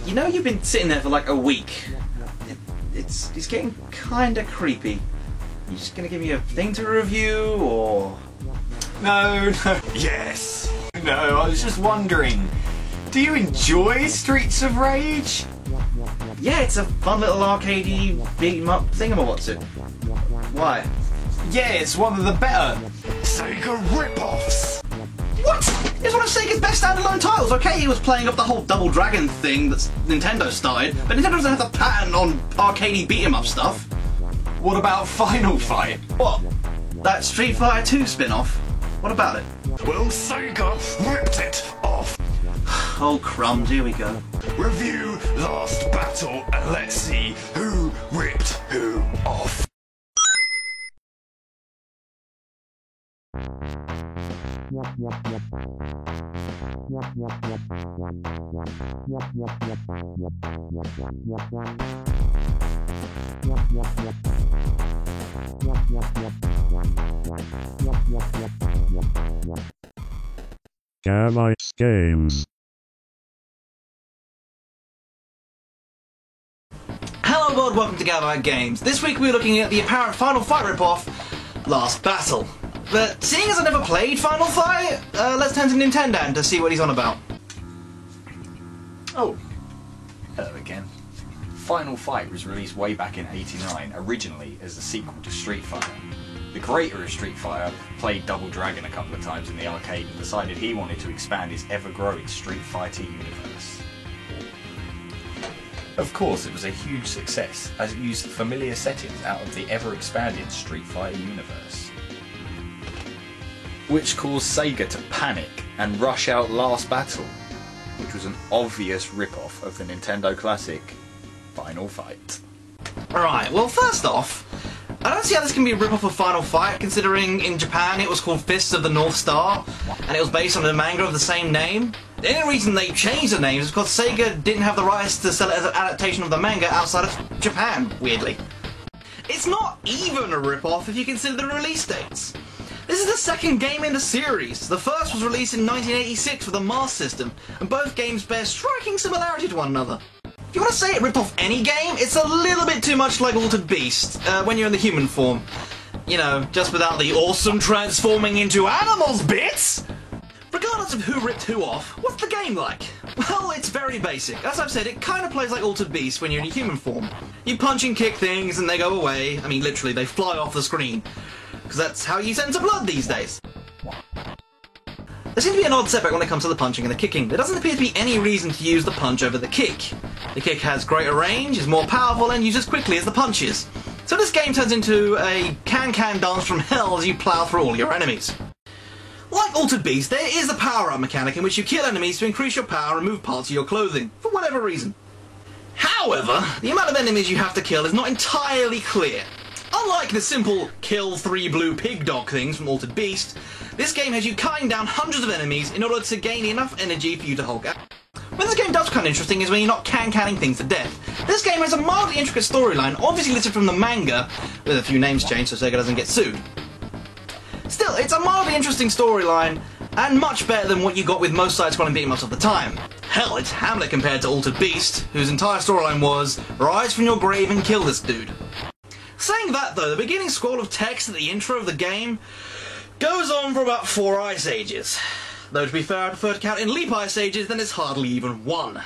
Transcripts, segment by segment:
You know you've been sitting there for like a week. It's getting kinda creepy. You just gonna give me a thing to review, or...? No. Yes. No, I was just wondering. Do you enjoy Streets of Rage? Yeah, it's a fun little arcadey beat-em-up thingamawatsu. Why? Yeah, it's one of the better Sega rip-offs. What? It's one of Sega's best standalone titles. Okay, he was playing up the whole Double Dragon thing that Nintendo started, but Nintendo doesn't have the pattern on arcadey beat-em-up stuff. What about Final Fight? What? That Street Fighter 2 spin-off? What about it? Well, Sega ripped it off. Oh crumbs, here we go. Review Last Battle and let's see who ripped who off. Gamite Games. Hello world, welcome to Gamite Games. This week we're looking at the apparent Final Fight ripoff, Last Battle. But seeing as I never played Final Fight, let's turn to Nintendan to see what he's on about. Oh, hello again. Final Fight was released way back in '89, originally as a sequel to Street Fighter. The creator of Street Fighter played Double Dragon a couple of times in the arcade and decided he wanted to expand his ever-growing Street Fighter universe. Of course, it was a huge success, as it used familiar settings out of the ever-expanding Street Fighter universe, which caused Sega to panic and rush out Last Battle, which was an obvious rip-off of the Nintendo classic Final Fight. Alright, well first off, I don't see how this can be a rip-off of Final Fight, considering in Japan it was called Fists of the North Star, and it was based on a manga of the same name. The only reason they changed the names is because Sega didn't have the rights to sell it as an adaptation of the manga outside of Japan, weirdly. It's not even a rip-off if you consider the release dates. This is the second game in the series. The first was released in 1986 for the Master System, and both games bear striking similarity to one another. If you want to say it ripped off any game, it's a little bit too much like Altered Beast, when you're in the human form. You know, just without the awesome transforming into animals bits! Regardless of who ripped who off, what's the game like? Well, it's very basic. As I've said, it kind of plays like Altered Beast when you're in a human form. You punch and kick things and they go away. I mean, literally, they fly off the screen. Because that's how you censor blood these days. There seems to be an odd setback when it comes to the punching and the kicking. There doesn't appear to be any reason to use the punch over the kick. The kick has greater range, is more powerful, and uses quickly as the punch is. So this game turns into a can-can dance from hell as you plough through all your enemies. Like Altered Beast, there is a power-up mechanic in which you kill enemies to increase your power and remove parts of your clothing, for whatever reason. However, the amount of enemies you have to kill is not entirely clear. Unlike the simple kill 3 blue pig dog things from Altered Beast, this game has you cutting down hundreds of enemies in order to gain enough energy for you to hold out. When this game does become interesting is when you're not can-canning things to death. This game has a mildly intricate storyline, obviously listed from the manga, with a few names changed so Sega doesn't get sued. Still, it's a mildly interesting storyline, and much better than what you got with most side-scrolling beat-em-ups of the time. Hell, it's Hamlet compared to Altered Beast, whose entire storyline was, rise from your grave and kill this dude. Saying that though, the beginning scroll of text at the intro of the game goes on for about 4 Ice Ages. Though to be fair, I prefer to count in leap Ice Ages, then it's hardly even 1.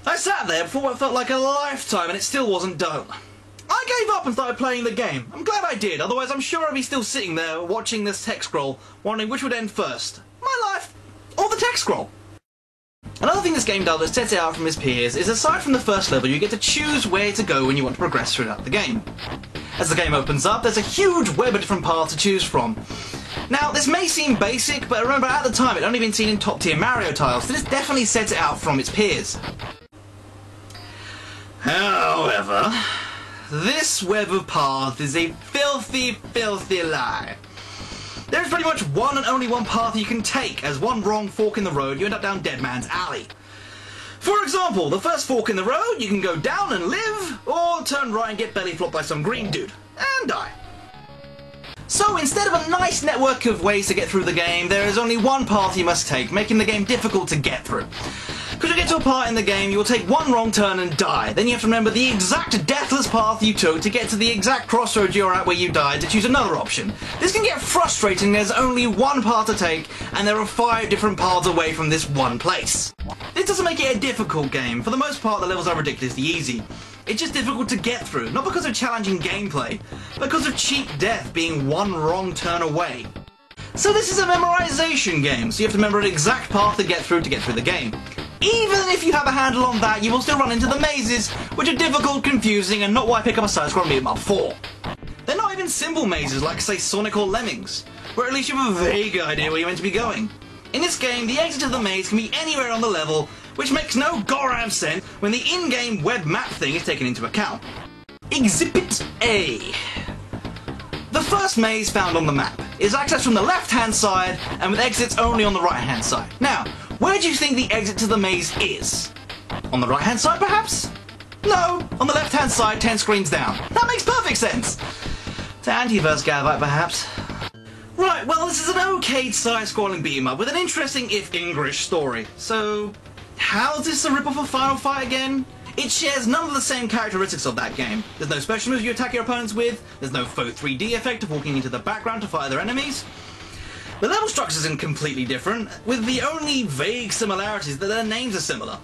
I sat there before what felt like a lifetime and it still wasn't done. I gave up and started playing the game. I'm glad I did, otherwise I'm sure I'd be still sitting there watching this text scroll, wondering which would end first. My life, or the text scroll. Another thing this game does that sets it out from his peers is aside from the first level, you get to choose where to go when you want to progress throughout the game. As the game opens up, there's a huge web of different paths to choose from. Now, this may seem basic, but remember at the time it had only been seen in top-tier Mario titles, so this definitely sets it out from its peers. However, this web of paths is a filthy, filthy lie. There is pretty much one and only one path you can take, as one wrong fork in the road you end up down Dead Man's Alley. For example, the first fork in the road, you can go down and live, or turn right and get belly flopped by some green dude, and die. So instead of a nice network of ways to get through the game, there is only one path you must take, making the game difficult to get through. Because you get to a part in the game, you will take one wrong turn and die. Then you have to remember the exact deathless path you took to get to the exact crossroads you're at where you died to choose another option. This can get frustrating, there's only one path to take, and there are 5 different paths away from this one place. This doesn't make it a difficult game. For the most part, the levels are ridiculously easy. It's just difficult to get through, not because of challenging gameplay, but because of cheap death being one wrong turn away. So this is a memorization game, so you have to remember an exact path to get through the game. Even if you have a handle on that, you will still run into the mazes, which are difficult, confusing, and not what I pick up a side-scrolling beat 'em up for. They're not even simple mazes like, say, Sonic or Lemmings, where at least you have a vague idea where you're meant to be going. In this game, the exit of the maze can be anywhere on the level, which makes no goddamn sense when the in-game web map thing is taken into account. Exhibit A. The first maze found on the map is accessed from the left-hand side and with exits only on the right-hand side. Now, where do you think the exit to the maze is? On the right-hand side, perhaps? No, on the left-hand side, 10 screens down. That makes perfect sense. To Antiverse Gavite, perhaps. Right, well, this is an okay side-scrolling beat-em-up with an interesting, if English, story. So, how's this a rip-off of Final Fight again? It shares none of the same characteristics of that game. There's no special moves you attack your opponents with, there's no faux 3D effect of walking into the background to fight other enemies. The level structure isn't completely different, with the only vague similarities that their names are similar.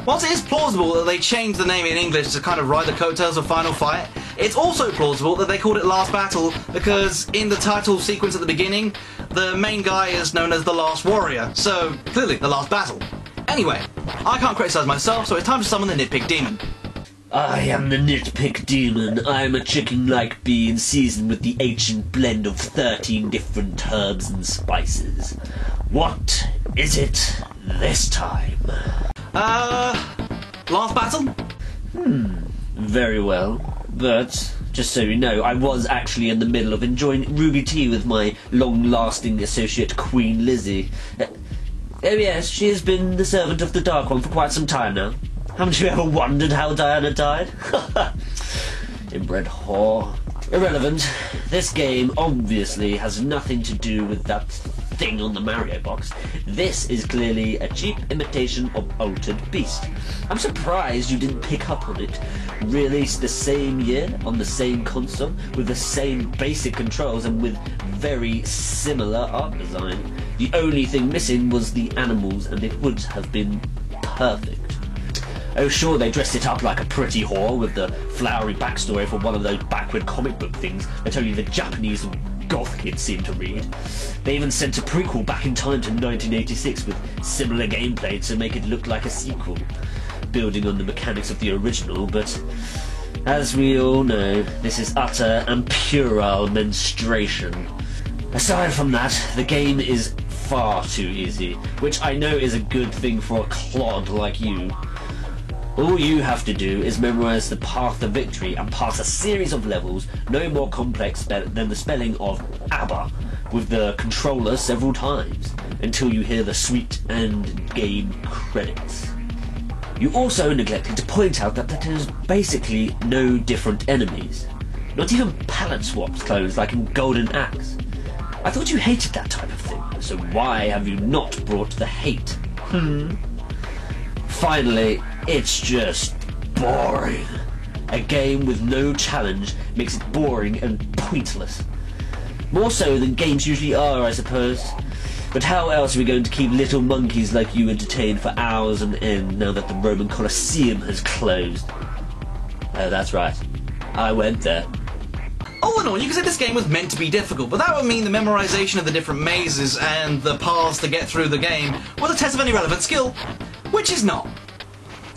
Whilst it is plausible that they changed the name in English to kind of ride the coattails of Final Fight, it's also plausible that they called it Last Battle because in the title sequence at the beginning, the main guy is known as the Last Warrior, so clearly the Last Battle. Anyway, I can't criticise myself, so it's time to summon the Nitpick Demon. I am the Nitpick Demon. I am a chicken-like being seasoned with the ancient blend of 13 different herbs and spices. What is it this time? Last Battle? Very well, but just so you know, I was actually in the middle of enjoying Ruby Tea with my long-lasting associate Queen Lizzie. Oh yes, she has been the servant of the Dark One for quite some time now. Haven't you ever wondered how Diana died? Inbred whore. Irrelevant. This game obviously has nothing to do with that thing on the Mario box. This is clearly a cheap imitation of Altered Beast. I'm surprised you didn't pick up on it. Released the same year, on the same console, with the same basic controls and with very similar art design. The only thing missing was the animals and it would have been perfect. Oh sure, they dressed it up like a pretty whore with the flowery backstory for one of those backward comic book things that only the Japanese goth kids seem to read. They even sent a prequel back in time to 1986 with similar gameplay to make it look like a sequel, building on the mechanics of the original, but as we all know, this is utter and puerile menstruation. Aside from that, the game is far too easy, which I know is a good thing for a clod like you. All you have to do is memorize the path to victory and pass a series of levels no more complex than the spelling of ABBA with the controller several times until you hear the sweet end game credits. You also neglected to point out that there's basically no different enemies. Not even palette swaps clones like in Golden Axe. I thought you hated that type of thing, so why have you not brought the hate? Finally, it's just boring. A game with no challenge makes it boring and pointless. More so than games usually are, I suppose. But how else are we going to keep little monkeys like you entertained for hours on end now that the Roman Colosseum has closed? Oh, that's right. I went there. All in all, you could say this game was meant to be difficult, but that would mean the memorization of the different mazes and the paths to get through the game was a test of any relevant skill, which is not.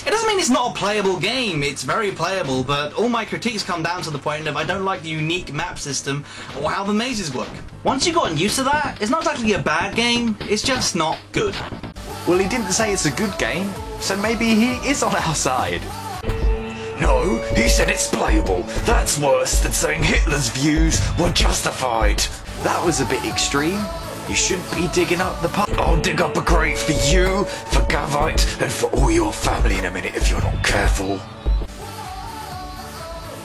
It doesn't mean it's not a playable game, it's very playable, but all my critiques come down to the point of I don't like the unique map system or how the mazes work. Once you've gotten used to that, it's not exactly a bad game, it's just not good. Well, he didn't say it's a good game, so maybe he is on our side. No, he said it's playable. That's worse than saying Hitler's views were justified. That was a bit extreme. You shouldn't be digging up the pub. I'll dig up a grave for you, for Gavite, and for all your family in a minute if you're not careful.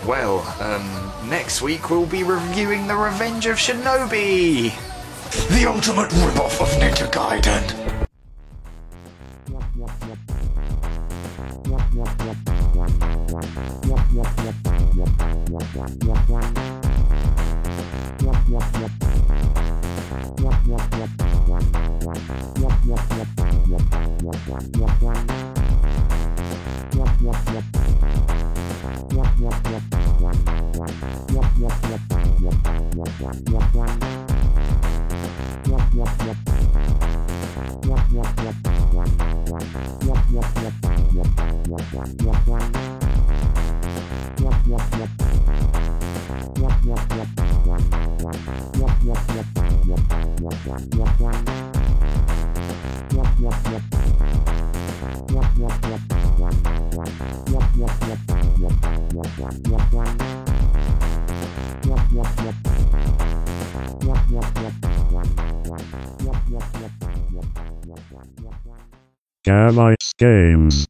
Well, next week we'll be reviewing The Revenge of Shinobi, the ultimate rip-off of Ninja Gaiden. Gamite Games.